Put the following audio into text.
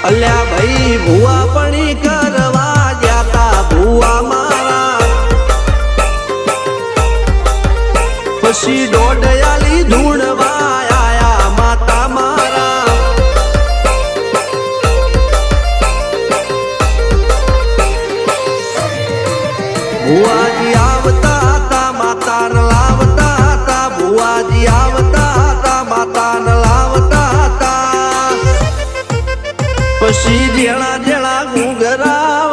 અલ્યા ભાઈ ભુવા પણી કરવા જાતા ભુવા મારા પછી દોડયાલી ધૂણવા આયા માતા મારા ભુવાજી આવતા હતા માતા ન લાવતા હતા ભુવાજી આવતા હતા માતા ન લાવતા હતા પછી જેણા જેણા ઘૂંઘરા